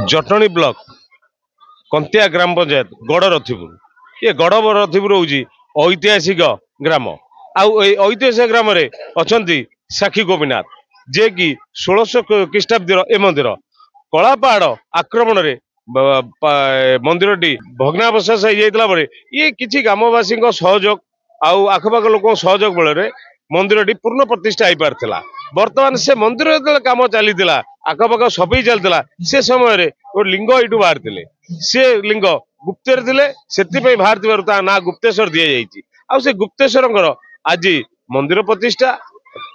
Jatni block कंतिया ग्राम पंचायत गड़ रथिपुर ये गड़ रथिपुर हूँ ऐतिहासिक ग्राम ऐतिहासिक ग्राम अच्छा साक्षी गोपीनाथ जे कि 1600 ख्रीष्टाब्दी ए मंदिर कलापहाड़ आक्रमण रे मंदिर टी भग्नावशेष हो ये किसी ग्रामवासी सहयोग आउ आखपाख लोक सहयोग बल मंदिर टी पूर्ण प्रतिष्ठा हो पार्थिला। बर्तमान से मंदिर जो कम चली आखपाख सफाई चलता से समय गोटे लिंग यू बाहर से लिंग गुप्तर थे से बाहर ना गुप्तेश्वर दि जाइए से गुप्तेश्वर आज मंदिर प्रतिष्ठा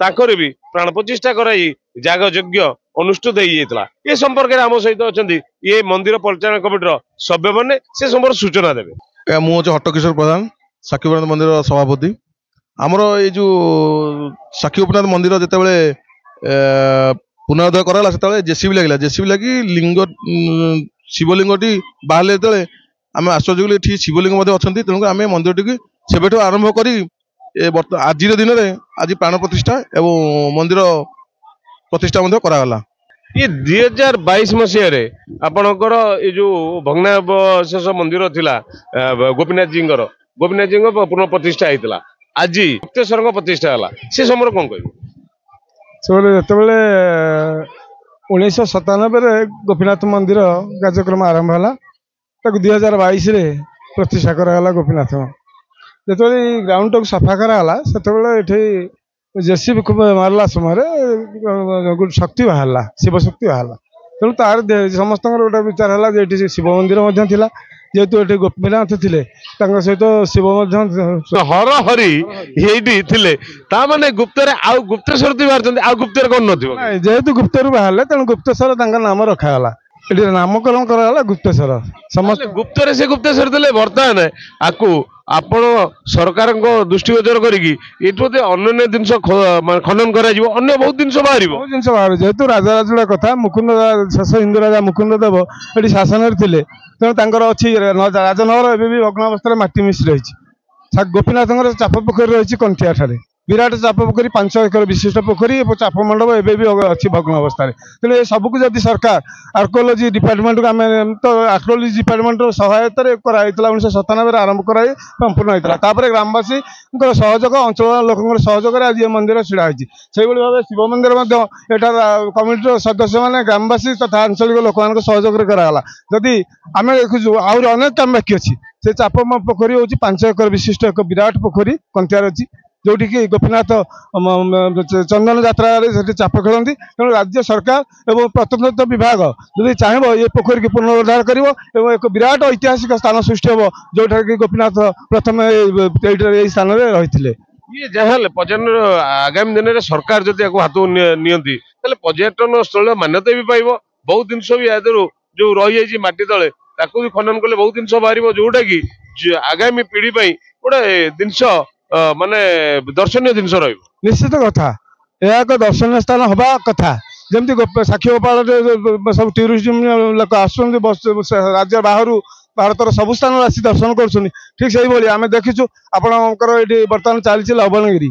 ताकर भी प्राण प्रतिष्ठा कराई जाग यज्ञ अनुष्ठित होता ये संपर्क में आम सहित अच्छा ये मंदिर परिचालन कमिटर सभ्य मैंने से संपर्क सूचना देवे। मुझे हट्टकिशोर प्रधान साक्षी गोपीनाथ मंदिर सभापति आमर ये जो साक्षी गोपीनाथ मंदिर जिते पुनरुद्धार कराला से जेसीबी लगे जेसीबी लगी लिंग शिवलिंगटी बाहर जो आम आश्चर्य ये शिवलिंग अच्छा तेणुक आम मंदिर टी से आरंभ कर आज दिन में आज प्राण प्रतिष्ठा एवं मंदिर प्रतिष्ठा कराला। ये 2022 मसीह आपणकर ये जो भग्नावशेष मंदिर थिला गोपीनाथ जी पुनः प्रतिष्ठा होता आज गुप्तेश्वर प्रतिष्ठा है से समय कौन कह जो 1997 गोपीनाथ मंदिर कार्यक्रम आरंभ है 2022 प्रतिष्ठा कराला गोपीनाथ जो ग्राउंड टाक सफा कराला से जेसीबी मारला समय शक्ति बाहर शिव शक्ति बाहर तेणु तार समस्त गोटे विचार है शिव मंदिर जेहेतु ये गोपीनाथ थे सहित शिव हर हरि ये माने गुप्तर आउ गुप्तेश्वर बाहर गुप्तर कौन न जेहेतु गुप्तर बाहर तेणु गुप्तेश्वर नाम रखागला ये नामकरण कराला गुप्तेश्वर समस्त गुप्तर से गुप्तेश्वर थे बर्तमान आपको आपण सरकार दृष्टिगोचर करी अन्य जिनस खनन कर बहुत जिन बाहर जेहेतु राजराजुड़ा कथा मुकुंद शेष हिंदू राजा मुकुंद देव ये शासन थे तेणु अच्छी राजनगर एवं भी भग्नावस्था मटी मिश्र रही गोपीनाथ चाप पोखरी रही कंठिया ठारे विराट चाप पोखरी 5 एकर विशिष्ट पोखरी चाप मंडप एवं अच्छी भग्न अवस्था तेणु ये सबको जब सरकार आर्कोलोजी डिपार्टमेंट को आम तो आर्कोलोजी डिपार्टमेंट सहायता 1997 आरंभ कराई संपूर्ण होता ग्रामवासी सहयोग अंचल लोक सहयोग आज ये मंदिर छिड़ा से भाव शिव मंदिर एटार कमिटर सदस्य मैंने ग्रामवासी तथा आंचलिक लोक सहयोग कराला जदि आम देखु आहरी अनेक काम बाकी अच्छी से चाप पोखरी हूँ 5 एकर विशिष्ट एक विराट पोखरी कंटियार अच्छी जोटि कि गोपीनाथ चंदन यात्रा चाप खेलती तेणु राज्य सरकार और प्रत्नतत्व विभाग जब चाहे ये पोखरी की पुनरुद्धार कर एक विराट ऐतिहासिक स्थान सृष्टि हम जो कि गोपीनाथ प्रथम स्थान में रही ये जहाँ पर्यटन आगामी दिन में सरकार जब हाथ नियंती पर्यटन स्थल मान्यता भी पाइब बहुत जिनस भी जो रही मटी तले भी खनन कले बहुत जिन बाहर जोटा कि आगामी पीढ़ी गोटे जिनस माने दर्शनीय जिनस निश्चित कथा यह एक दर्शनीय स्थान हवा कथा जमी साक्षी गोपाल सब टूरिज्म लोक आस राज्य बाहर भारतर सब स्थान आसी दर्शन कर ठीक से आम देखीचु आपणकर ये बर्तमान चली लवणगिरी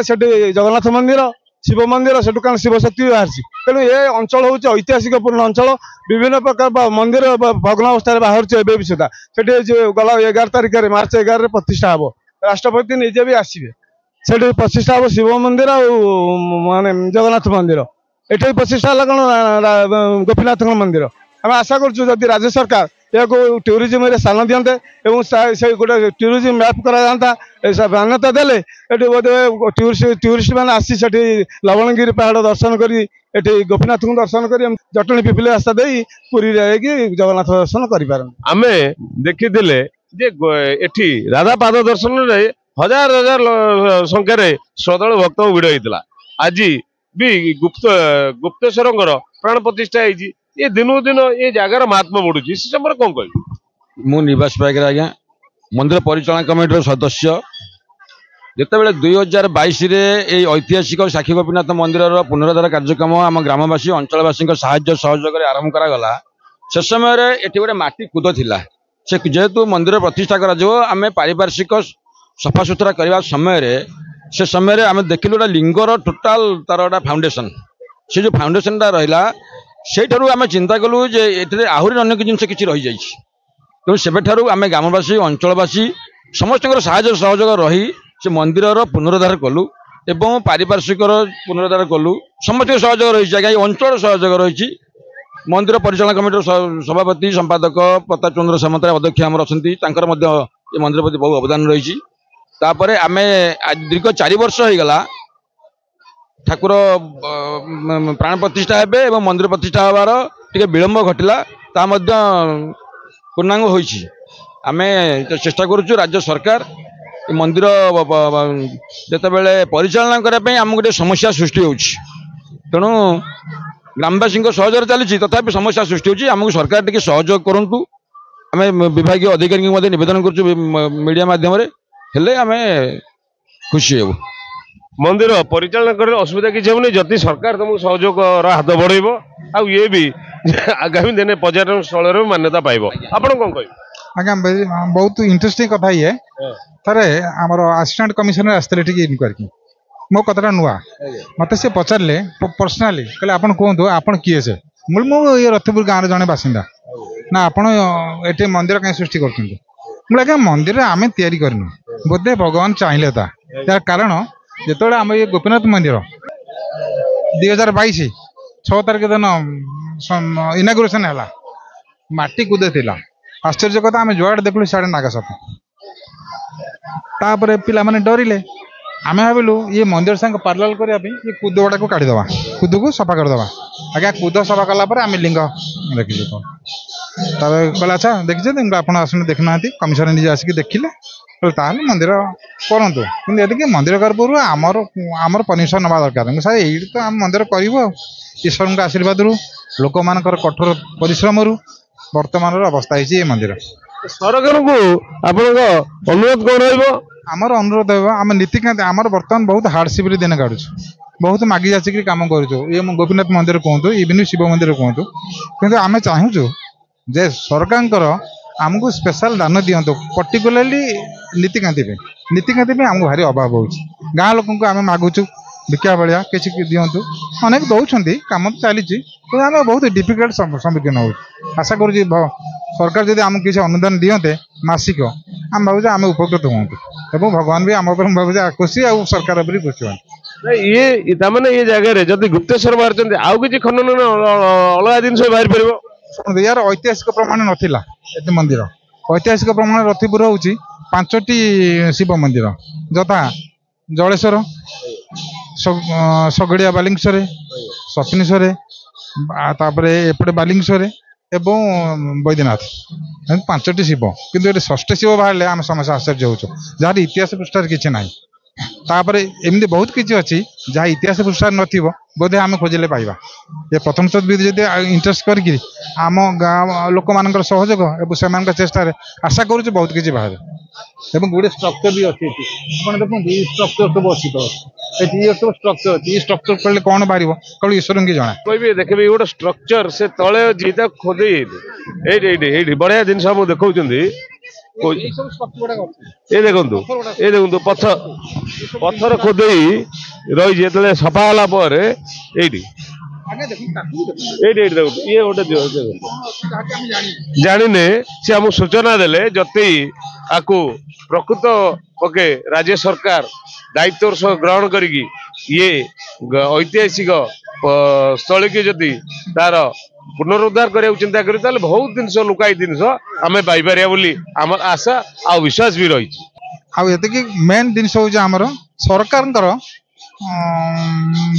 से जगन्नाथ मंदिर शिव मंदिर से शिव शक्ति भी बाहर तेणु ये अंचल हूँ ऐतिहासिक पूर्ण अंचल विभिन्न प्रकार मंदिर भग्नावस्था बाहर भी सुधा से गला 11 तारिख मार्च 11 प्रतिष्ठा हम राष्ट्रपति निजे भी आसवे से प्रतिष्ठा हम शिव मंदिर माने जगन्नाथ मंदिर ये प्रतिष्ठा है कौन गोपीनाथ मंदिर आम आशा करुँ राज्य सरकार या टूरिज्म स्थान दिंते से गोटे टूरिज्म मैप करा मान्यता देले टूरिस्ट मैंने आसी लवणगिरी पहाड़ दर्शन करी गोपीनाथ को दर्शन कर जटणी पिपिली रास्ता दे पुरी जगन्नाथ दर्शन करें देखी एठी राधा पाद दर्शन रे हजार हजार संख्यार श्रद्धालु भक्त भिड़ होता आज भी गुप्तेश्वर प्राण प्रतिष्ठा होती ये दिनू दिन ये जगार महात्मा बढ़ुची से समय कौन कह मु निवास पाइकर आज्ञा मंदिर परिचालन कमिटी सदस्य जितेबाला 2022 ऐतिहासिक साक्षी गोपीनाथ मंदिर पुनरुद्धार कार्यक्रम आम ग्रामवासी अंचलवासी सहयोग आरंभ करागला से समय ये गोटे माटी कूद थिला से जेहेतु मंदिर प्रतिष्ठा आम पारिपार्श्विक सफा सुतरा करने समय आम देखिलु लिंगर टोटाल तार फाउंडेशन से जो फाउंडेशन रहा ସେଇଠାରୁ ଆମେ ଚିନ୍ତା କଲୁ ଯେ ଏଠାରେ ଆହୁରି ଅନେକ ଜିନିଷ କିଛି ରହିଯାଇଛି। ତେଣୁ ସେବେଠାରୁ ଆମେ ଗ୍ରାମବାସୀ ଅଞ୍ଚଳବାସୀ ସମସ୍ତଙ୍କର ସାହାଯ୍ୟ ସହଯୋଗ ରହି ସେ ମନ୍ଦିରର ପୁନରୁଦ୍ଧାର କଲୁ ଏବଂ ପାରିପାର୍ଶ୍ୱିକର ପୁନରୁଦ୍ଧାର କଲୁ। ସମସ୍ତଙ୍କ ସହଯୋଗ ରହିଛି ଆଜ୍ଞା, ଏ ଅଞ୍ଚଳର ସହଯୋଗ ରହିଛି। ମନ୍ଦିର ପରିଚାଳନା କମିଟିର ସଭାପତି ସମ୍ପାଦକ ପ୍ରତାପ ଚନ୍ଦ୍ର ସାମନ୍ତରାୟ ଅଧ୍ୟକ୍ଷ ଆମର ଅଛନ୍ତି, ତାଙ୍କର ମଧ୍ୟ ଏ ମନ୍ଦିର ପ୍ରତି ବହୁ ଅବଦାନ ରହିଛି। ତାପରେ ଆମେ ଦୀର୍ଘ 4 ବର୍ଷ ହେଇଗଲା ଠାକୁର ପ୍ରାଣ ପ୍ରତିଷ୍ଠା ହେବେ ଏବଂ ମନ୍ଦିର ପ୍ରତିଷ୍ଠା ହେବାର ଟିକେ ବିଳମ୍ବ ଘଟିଲା, ତା ମଧ୍ୟ ପୂର୍ଣ୍ଣାଙ୍ଗ ହୋଇଛି। ଆମେ ଚେଷ୍ଟା କରୁଛୁ ରାଜ୍ୟ ସରକାର ଏ ମନ୍ଦିର ଯେତେବେଳେ ପରିଚାଳନା କରିବା ପାଇଁ ଆମକୁ ଗୋଟେ ସମସ୍ୟା ସୃଷ୍ଟି ହେଉଛି, ତେଣୁ ଗ୍ରାମବାସୀଙ୍କ ସହଯୋଗ ଚାଲିଛି, ତଥାପି ସମସ୍ୟା ସୃଷ୍ଟି ହେଉଛି। ଆମକୁ ସରକାର ଟିକେ ସହଯୋଗ କରନ୍ତୁ। ଆମେ ବିଭାଗୀୟ ଅଧିକାରୀଙ୍କୁ ମଧ୍ୟ ନିବେଦନ କରୁଛୁ ମିଡ଼ିଆ ମାଧ୍ୟମରେ, ହେଲେ ଆମେ ଖୁସି ହେବୁ। ମନ୍ଦିର ପରିଚାଳନା କରିଲେ ଅସୁବିଧା କିଛି ହେବନି ଯଦି ସରକାର ତମକୁ ସହଯୋଗର ହାତ ବଢ଼େଇବ, ଆଉ ଇଏ ବି ଆଗାମୀ ଦିନେ ପର୍ଯ୍ୟଟନ ସ୍ଥଳରେ ମାନ୍ୟତା ପାଇବ। ଆପଣ କ'ଣ କହିବେ? ଆଜ୍ଞା ବହୁତ ଇଣ୍ଟରେଷ୍ଟିଂ କଥା ଇଏ। ଥରେ ଆମର ଆସିଷ୍ଟାଣ୍ଟ କମିଶନର ଆସିଥିଲେ ଟିକେ ଇନକ୍ୱାରି, ମୋ କଥାଟା ନୂଆ, ମୋତେ ସେ ପଚାରିଲେ ପର୍ସନାଲି, କହିଲେ ଆପଣ କୁହନ୍ତୁ ଆପଣ କିଏ ସେ? ମୁଁ ଏ ରଥପୁର ଗାଁର ଜଣେ ବାସିନ୍ଦା। ନା ଆପଣ ଏଠି ମନ୍ଦିର କାହିଁ ସୃଷ୍ଟି କରୁଛନ୍ତି? ମୁଁ ଆଜ୍ଞା ମନ୍ଦିର ଆମେ ତିଆରି କରିନୁ, ବୋଧେ ଭଗବାନ ଚାହିଁଲେ ତା ଯାର କାରଣ ଯେତେବେଳେ ଆମ ଏ ଗୋପୀନାଥ ମନ୍ଦିର 2022 6 ତାରିଖ ଦିନ ଇନାଗୁରେସନ୍ ହେଲା, ମାଟି କୁଦେ ଥିଲା। ଆଶ୍ଚର୍ଯ୍ୟ କଥା, ଆମେ ଯୁଆଡ଼େ ଦେଖିଲୁ ସିଆଡ଼େ ନାଗସାପ। ତାପରେ ପିଲାମାନେ ଡରିଲେ, ଆମେ ଭାବିଲୁ ଇଏ ମନ୍ଦିର ସାଙ୍ଗେ ପାର୍ଲାଲ କରିବା ପାଇଁ ଏ କୁଦ ଗୁଡ଼ାକୁ କାଢ଼ିଦେବା, କୁଦକୁ ସଫା କରିଦେବା। ଆଜ୍ଞା କୁଦ ସଫା କଲା ପରେ ଆମେ ଲିଙ୍ଗ ଦେଖିଲୁ। ତାପରେ କହିଲେ ଆଚ୍ଛା ଦେଖିଛନ୍ତି, ଆପଣ ଆସନ୍ତୁ ଦେଖିନାହାନ୍ତି। କମିଶନର ନିଜେ ଆସିକି ଦେଖିଲେ, ତାହେଲେ ମନ୍ଦିର କରନ୍ତୁ, କିନ୍ତୁ ଏତିକି ମନ୍ଦିର କରିବା ପୂର୍ବରୁ ଆମର ପରମିଶନ ନେବା ଦରକାର। ସାର୍ ଏଇଠି ତ ଆମେ ମନ୍ଦିର କରିବୁ, ଆଉ ଈଶ୍ୱରଙ୍କ ଆଶୀର୍ବାଦରୁ ଲୋକମାନଙ୍କର କଠୋର ପରିଶ୍ରମରୁ ବର୍ତ୍ତମାନର ଅବସ୍ଥା ହେଇଛି ଏ ମନ୍ଦିର। ସରକାରଙ୍କୁ ଆପଣଙ୍କ ଅନୁରୋଧ କ'ଣ ରହିବ? ଆମର ଅନୁରୋଧ ହେବ, ଆମେ ନୀତିକାନ୍ତି ଆମର ବର୍ତ୍ତମାନ ବହୁତ ହାର୍ଡସିପ୍ରେ ଦିନ କାଢୁଛୁ, ବହୁତ ମାଗି ଯାଚିକି କାମ କରୁଛୁ। ଇଏ ଗୋପୀନାଥ ମନ୍ଦିର କୁହନ୍ତୁ, ଇଭିନ୍ ଶିବ ମନ୍ଦିର କୁହନ୍ତୁ, କିନ୍ତୁ ଆମେ ଚାହୁଁଛୁ ଯେ ସରକାରଙ୍କର ଆମକୁ ସ୍ପେଶାଲ ଦାନ ଦିଅନ୍ତୁ, ପର୍ଟିକୁଲାରଲି ନୀତିକାନ୍ତି ପାଇଁ। ନୀତିକାନ୍ତି ପାଇଁ ଆମକୁ ଭାରି ଅଭାବ ହେଉଛି। ଗାଁ ଲୋକଙ୍କୁ ଆମେ ମାଗୁଛୁ ଭିକ୍ଷା ଭଳିଆ କିଛି ଦିଅନ୍ତୁ, ଅନେକ ଦେଉଛନ୍ତି, କାମ ତ ଚାଲିଛି, କିନ୍ତୁ ଆମେ ବହୁତ ଡିଫିକଲ୍ଟ ସମ୍ମୁଖୀନ ହେଉଛୁ। ଆଶା କରୁଛି ସରକାର ଯଦି ଆମକୁ କିଛି ଅନୁଦାନ ଦିଅନ୍ତେ ମାସିକ, ଆମେ ଭାବୁଛୁ ଆମେ ଉପକୃତ ହୁଅନ୍ତୁ ଏବଂ ଭଗବାନ ବି ଆମ ଉପରେ ଭାବୁଛୁ ଖୁସି, ଆଉ ସରକାର ଉପରେ ଖୁସି ହୁଅନ୍ତୁ। ଇଏ ତାମାନେ ଏ ଜାଗାରେ ଯଦି ଗୁପ୍ତେଶ୍ୱର ବାହାରିଛନ୍ତି, ଆଉ କିଛି ଖନନ ଅଲଗା ଜିନିଷ ବାହାରି ପାରିବ? ଶୁଣନ୍ତୁ, ୟାର ଐତିହାସିକ ପ୍ରମାଣ ନଥିଲା ଏତେ ମନ୍ଦିର। ଐତିହାସିକ ପ୍ରମାଣ ରଥିପୁର ହେଉଛି 5ଟି ଶିବ ମନ୍ଦିର, ଯଥା ଜଳେଶ୍ୱର, ଶଗଡ଼ିଆ ବାଲିଙ୍ଗେଶ୍ୱର, ସପନେଶ୍ୱର, ତାପରେ ଏପଟେ ବାଲିଙ୍ଗେଶ୍ୱର ଏବଂ ବୈଦ୍ୟନାଥ, 5ଟି ଶିବ। କିନ୍ତୁ ଏଠି 6ଟି ଶିବ ବାହାରିଲେ ଆମେ ସମସ୍ତେ ଆଶ୍ଚର୍ଯ୍ୟ ହେଉଛୁ, ଯାହାର ଇତିହାସ ପୃଷ୍ଠାରେ କିଛି ନାହିଁ। ତାପରେ ଏମିତି ବହୁତ କିଛି ଅଛି ଯାହା ଇତିହାସ ପୃଷ୍ଠାରେ ନଥିବ, ବୋଧେ ଆମେ ଖୋଜିଲେ ପାଇବା। ଏ ପ୍ରଥମ ବି ଯଦି ଇଣ୍ଟରେଷ୍ଟ କରିକି ଆମ ଗାଁ ଲୋକମାନଙ୍କର ସହଯୋଗ ଏବଂ ସେମାନଙ୍କ ଚେଷ୍ଟାରେ ଆଶା କରୁଛୁ ବହୁତ କିଛି ବାହାରେ। ଏବଂ ଗୋଟେ ଷ୍ଟ୍ରକ୍ଚର ବି ଅଛି ଏଠି, ଆପଣ ଦେଖନ୍ତୁ ଏଇ ଷ୍ଟ୍ରକ୍ଚର ସବୁ ଅଛି ତ, ଏଠି ଇଏ ସବୁ ଷ୍ଟ୍ରକ୍ଚର ଅଛି। ଏଇ ଷ୍ଟ୍ରକ୍ଚର କଲେ କ'ଣ ବାହାରିବ କହିଲେ ଈଶ୍ୱରଙ୍କୁ ଜଣା। କହିବି ଦେଖିବି ଗୋଟେ ଷ୍ଟ୍ରକ୍ଚର ସେ ତଳେ ଅଛି, ତାକୁ ଖୋଦେଇ ଏଇଠି ବଢିଆ ଜିନିଷ ଆମକୁ ଦେଖଉଛନ୍ତି। ଏ ଦେଖନ୍ତୁ ପଥର ଖୋଦେଇ ରହିଛି, ଯେତେବେଳେ ସଫା ହେଲା ପରେ ଏଇଠି ଦେଖନ୍ତୁ ଇଏ ଗୋଟେ ଜାଣିନେ ସେ ଆମକୁ ସୂଚନା ଦେଲେ, ଯଦି ଆକୁ ପ୍ରକୃତ ପକ୍ଷେ ରାଜ୍ୟ ସରକାର ଦାୟିତ୍ୱର ସହ ଗ୍ରହଣ କରିକି ଇଏ ଐତିହାସିକ ସ୍ଥଳୀକି ଯଦି ତାର ପୁନରୁଦ୍ଧାର କରିବାକୁ ଚିନ୍ତା କରୁ, ତାହେଲେ ବହୁତ ଜିନିଷ ଲୁକାଇ ଜିନିଷ ଆମେ ପାଇପାରିବା ବୋଲି ଆମର ଆଶା ଆଉ ବିଶ୍ୱାସ ବି ରହିଛି। ଆଉ ଏତିକି ମେନ୍ ଜିନିଷ ହେଉଛି ଆମର ସରକାରଙ୍କର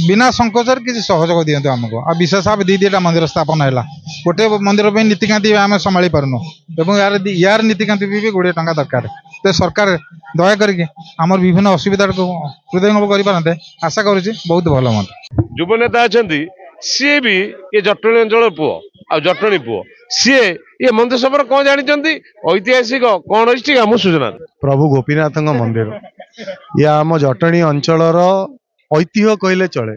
ବିନା ସଂକୋଚରେ କିଛି ସହଯୋଗ ଦିଅନ୍ତୁ ଆମକୁ। ଆଉ ବିଶେଷ ଭାବେ 2ଟା ମନ୍ଦିର ସ୍ଥାପନ ହେଲା, ଗୋଟେ ମନ୍ଦିର ପାଇଁ ନୀତିକାନ୍ତି ଆମେ ସମ୍ଭାଳି ପାରୁନୁ ଏବଂ ୟାର ନୀତିକାନ୍ତି ବି 20 ଟଙ୍କା ଦରକାର। ତ ସରକାର ଦୟା କରିକି ଆମର ବିଭିନ୍ନ ଅସୁବିଧାକୁ ହୃଦୟଙ୍ଗମ କରିପାରନ୍ତେ, ଆଶା କରୁଛି ବହୁତ ଭଲ ହୁଅନ୍ତା। ଯୁବ ନେତା ଅଛନ୍ତି, ସିଏ ବି ଏ ଜଟଣୀ ଅଞ୍ଚଳର ପୁଅ ଆଉ ଜଟଣୀ ପୁଅ, ସିଏ ଏ ମନ୍ଦିର ସମ୍ପର୍କରେ କ'ଣ ଜାଣିଛନ୍ତି, ଐତିହାସିକ କ'ଣ ଅଛି ଟିକେ ଆମକୁ ସୂଚନା। ପ୍ରଭୁ ଗୋପୀନାଥଙ୍କ ମନ୍ଦିର, ଇଏ ଆମ ଜଟଣୀ ଅଞ୍ଚଳର ଐତିହ୍ୟ କହିଲେ ଚଳେ।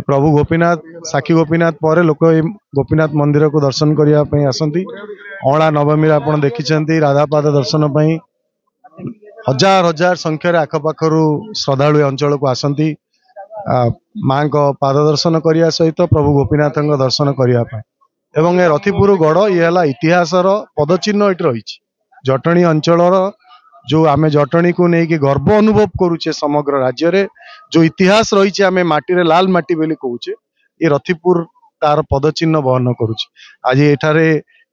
ପ୍ରଭୁ ଗୋପୀନାଥ, ସାକ୍ଷୀ ଗୋପୀନାଥ ପରେ ଲୋକ ଏ ଗୋପୀନାଥ ମନ୍ଦିରକୁ ଦର୍ଶନ କରିବା ପାଇଁ ଆସନ୍ତି। ଅଁଳା ନବମୀରେ ଆପଣ ଦେଖିଛନ୍ତି ରାଧାପାଦ ଦର୍ଶନ ପାଇଁ ହଜାର ହଜାର ସଂଖ୍ୟାରେ ଆଖପାଖରୁ ଶ୍ରଦ୍ଧାଳୁ ଏ ଅଞ୍ଚଳକୁ ଆସନ୍ତି। माँ को पाद दर्शन करने सहित प्रभु गोपीनाथ दर्शन करने एवं ए रतिपुर गढ़ ये इतिहास पदचिन्ह ये रही जटणी अंचल जो आम जटणी को लेकिन गर्व अनुभव करुचे समग्र राज्य रे जो इतिहास रही आम माटी लाल माटी बोली कहूचे ये रतिपुर तार पदचिन्ह बहन करुचे आज एठारे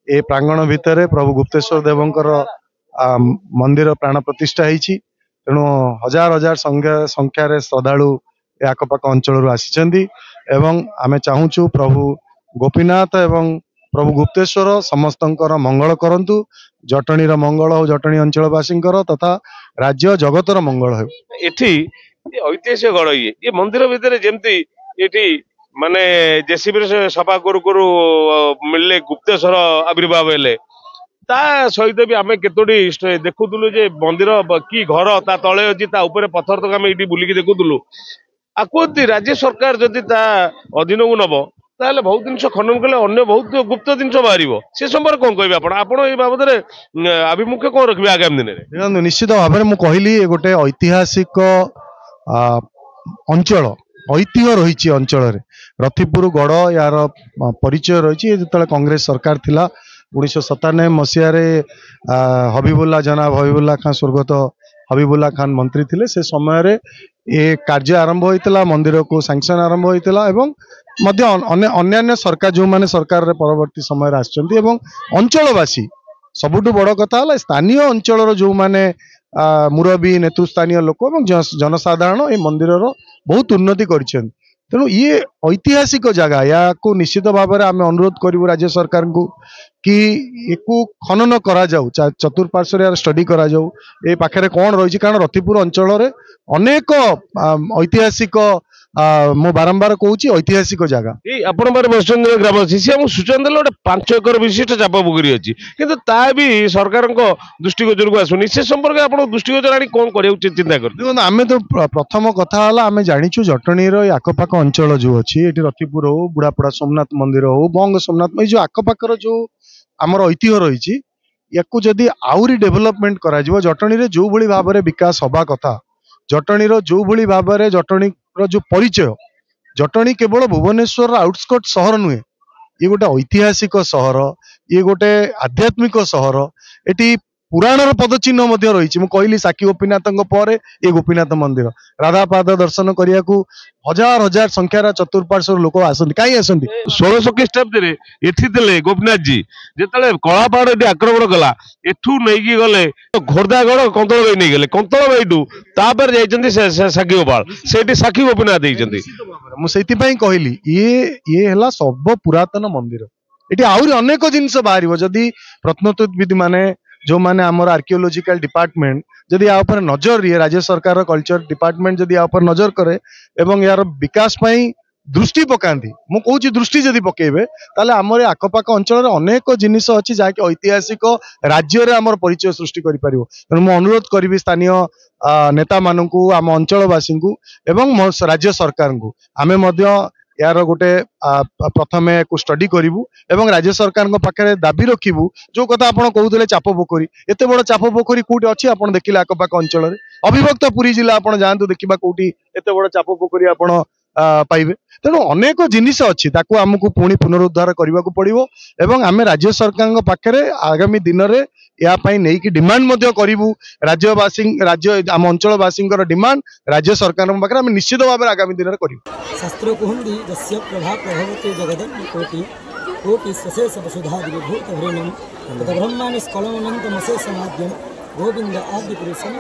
ए प्रांगण भितर प्रभु गुप्तेश्वर देवंकर मंदिर प्राण प्रतिष्ठा होती तेणु हजार हजार संख्यार श्रद्धालु आखपाख अंचल आसी आम चाहूँ प्रभु गोपीनाथ एवं प्रभु गुप्तेश्वर समस्तंकर मंगल करंतु जटणीर मंगल हो जटणी अंचलवासी तथा राज्य जगतर मंगल हो एठी ऐतिहासिक गढ़ ये मंदिर भितर जमती ये माने जेसीबी सफा करू करू मिलले गुप्तेश्वर आविर्भाव हेले ता सहित भी आम केतोटी देखुलु जे मंदिर की घर ता तले अच्छी ऊपर पत्थर तक आम ये बुलिकी देखुलु आकुति राज्य सरकार जदि ता अधीन को नब ताहले बहुत जिन खनन कले अन्य बहुत गुप्त जिन बाहर से संपर्क कौन कहे आपण ये बाबद आभिमुख्य कौन रखिए आगामी दिन में देखो निश्चित भाव में मुझे कहली गोटे ऐतिहासिक अंचल ऐतिह्य रही अंचल रतिपुर गढ़ यार परिचय रही जो कांग्रेस सरकार थिला 1997 मसीह हबीबुल्ला जनाब हबीबुल्ला खान स्वर्गत हबीबुल्ला खान मंत्री थिले से समय ये कार्य आरंभ होता मंदिर को सैंक्शन आरंभ होता अन्य सरकार जो माने सरकार परवर्ती समय आसचंती एवं अंचलवासी सबुठु बड़ कथा है स्थानीय अंचल जो माने मुरबी नेतृस्थानीय लोक और जनसाधारण ये मंदिर बहुत उन्नति कर तेणु ये ऐतिहासिक जगह या को निश्चित भाव में आम अनुरोध करूँ राज्य सरकार को कि एकु खनन करा जाऊ चतुर्पार्श्व यार स्टडी करा जाऊ ए पाखे कौन रही कारण रतिपुर अंचल अनेक ऐतिहासिक मो बारंबार कहूँ ऐतिहासिक जगह आपण बसचंद्र ग्राम अच्छी सी आम सूचना देले गोटे 5 एकर विशिष्ट चाप पोखरी अच्छी किंतु ता भी सरकार दृष्टिगोचर को आसुनी से संपर्क आप दृष्टिगोचर आनी कौन कर चिंता कर देखो आम तो प्रथम कथा आम जाचु जटणीर आखपाख अंचल जो अच्छी ये रतिपुर हो बुढ़ापड़ा सोमनाथ मंदिर हो बंग सोमनाथ जो आखपाखर जो आमर ऐतिह्य रही या जदि आउरी डेभलपमेंट करा जटणी जो भली भाव में विकास हवा कथा जटणीर जो भली भाव में जटणी जो परिचय जटणी केवल भुवनेश्वर आउटस्कट सहर नुहे ये गोटे ऐतिहासिक सहर ये गोटे आध्यात्मिक सहर एटी पुराणर पदचिन्ह रही कहली साक्षी गोपीनाथ पर ये गोपीनाथ मंदिर राधा पाद दर्शन करने को हजार हजार संख्यार चतुर्पार्श्व लोक आसती कहीं आसती 1600 ख्रीष्टाब्द एठी गोपीनाथ जी जिते कलापाड़ ये आक्रमण कला एठू नहीं गले घोरदागढ़ कंतल नहीं गले कंतल बैठू तापर साक्षी गोपाल से साक्षी गोपीनाथ मुझे कहली ये है सब पुरातन मंदिर ये आहरी अनेक जिनस बाहर जदि प्रत्नतत्वविद माने जो माने आमर आर्कियोलॉजिकल डिपार्टमेंट जदि या ऊपर नजर ये राज्य सरकार कल्चर डिपार्टमेंट जदि या ऊपर नजर करे एवं यार विकास पई दृष्टि पकांती मु कहूची दृष्टि जदि पकेबे ताले आमर आखपाख अंचल अनेक जिनिस अच्छी जहाँकि ऐतिहासिक राज्य रे आमर परिचय सृष्टि करि परिबो तेणु मु अनुरोध करी स्थानीय नेता मानू आम अंचलवासी को एवं राज्य सरकार को आमे मध्य यार गोटे प्रथमे को स्टडी करूँ एवं राज्य सरकार पाखे दाबी रखू जो कथा आप कहते चाप पोखरी एत बड़ चाप पोखरी कौटी अच्छी आप देखिले आखपाख अंचल अविभक्त पुरी जिला आप जातु देखा कौटी एत बड़ चाप पोखरी आप पाइबे तेणु अनेक जिनिस अच्छी ताकू आमको पुणी पुनरुद्धार करने को पड़ो एवं आम राज्य सरकार पाखे आगामी दिन में यापाई नहीं डिमांड करूँ राज्यवासी राज्य आम अंचलवासी डिमांड राज्य सरकार पाखे आम निश्चित भाव में आगामी दिन में करूँ शास्त्र कहती जस्य प्रभा प्रभवती जगदन्य कोटि कोटि सशेष वसुधादिभूत भ्रणम तथा ब्रह्मांड स्खलनमशेषमाद्यम गोविंद आदि पुरुषम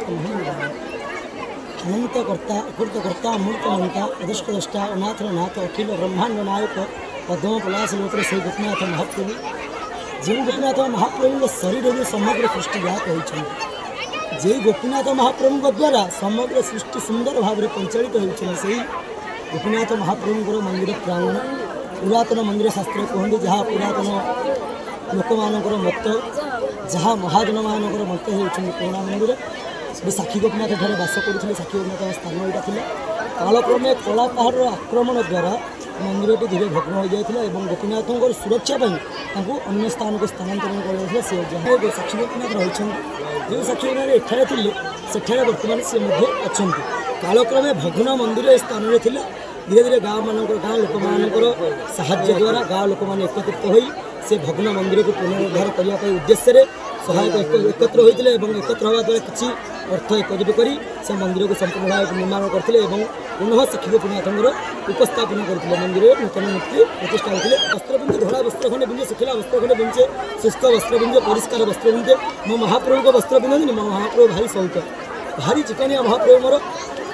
अनंतकर्ता अकृतकर्ता मूर्तमंता अदृष्टदृष्टा अनाथनाथ अखिल ब्रह्मांड नायक पद्म पलाश लोत्र श्री गोपीनाथ महाप्रभु जो गोपीनाथ महाप्रभु शरीर में समग्र सृष्टिजात होती जे गोपीनाथ महाप्रभु द्वारा समग्र सृष्टि सुंदर भाव में परिचालित होती गोपीनाथ महाप्रभुଙ୍କର मंदिर प्रांगण पुरातन मंदिर शास्त्र कहते जहाँ पुरातन लोक मानकर मत जहाँ महाजन मानकर मत होती पुराणा मंदिर साक्षी गोपीनाथ एठार बास करते साक्षी गोपीनाथ स्थान यहाँ कालक्रमे कलापाहाड़ आक्रमण द्वारा मंदिरटी धीरे भग्न हो जाता है गोपीनाथ सुरक्षा अन्य स्थान को स्थानांतरण कर साक्षी गोपीनाथ रही जो साक्षी गोपीनाथ एठारे थे सेठारे बर्तमान सी अच्छा कालक्रमे भग्न मंदिर स्थान में धीरे धीरे गाँव लोक मानकर साहाय्य द्वारा गाँव लोक मैंने एकत्रित हो से भग्न मंदिर को पुनरुद्धार करने उद्देश्य सहायक एकत्र होते एकत्र होगा द्वारा किसी अर्थ एकजुट कर से मंदिर को संपूर्ण भाव निर्माण करते पुनः साक्षी गोपीनाथ उपस्थापन करते मंदिर नूतन मूर्ति प्रतिष्ठा होते वस्त्र पिंधे धड़ा वस्त्र खंडे पिंधे शुखला वस्त्र खंडे पिंधे शुष्क वस्त्र पिंधे परिष्कार वस्त्र पिंधे मो महाप्रभु को वस्त्र पिंधि मो महाप्रभु भारी सौत भारी चिकनिया महाप्रभु मोर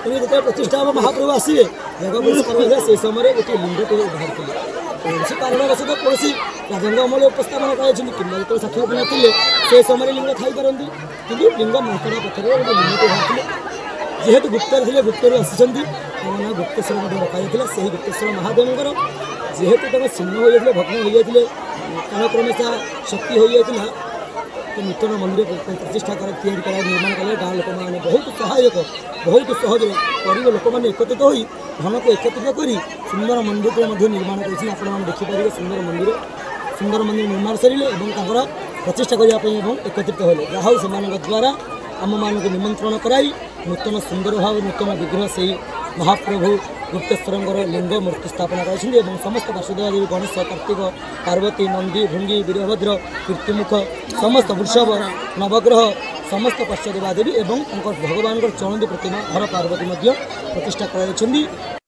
तुम्हें जो प्रतिष्ठा हम महाप्रभु आसवे जगह परिष्कार से समय गोटे लिंग बाहर कौन कारणवश तो कौन राजा अमल उपस्थापन कर जो साक्षी गोपीनाथ थे से समय लिंग थी पारती कि लिंग मंकड़ा पथर गोटे लिंग बाहर जेहेतु गुप्तर थे गुप्तर आसी ना गुप्तेश्वर रखा से गुप्तेश्वर महादेव जेहेतु सिंह हो जाते भग्न हो जाते कालक्रमे शक्ति हो जाता तो नूतन मंदिर प्रतिष्ठा निर्माण कले गाँव लोक मैंने बहुत सहायक बहुत सहज गरीब लोक मैंने एकत्रित हो धन को एकत्रित कर सुंदर मंदिर को निर्माण कर देखिपारे सुंदर मंदिर निर्माण सरिले प्रतिष्ठा करने एकत्रित होले जहाँ से द्वारा आम मान निमंत्रण कराई नूतन सुंदर भाव नूतन विग्रह से महाप्रभु गुप्तेश्वर लिंग मूर्ति स्थापना कर समस्त वासुदेव देवी गणेश कार्तिक पार्वती नंदी भृंगी वीरभद्र कीर्तिमुख समस्त वृषभ नवग्रह समस्त पार्श्वदेवा देवी और भगवान चौंदी प्रतिमा हर पार्वती प्रतिष्ठा कर।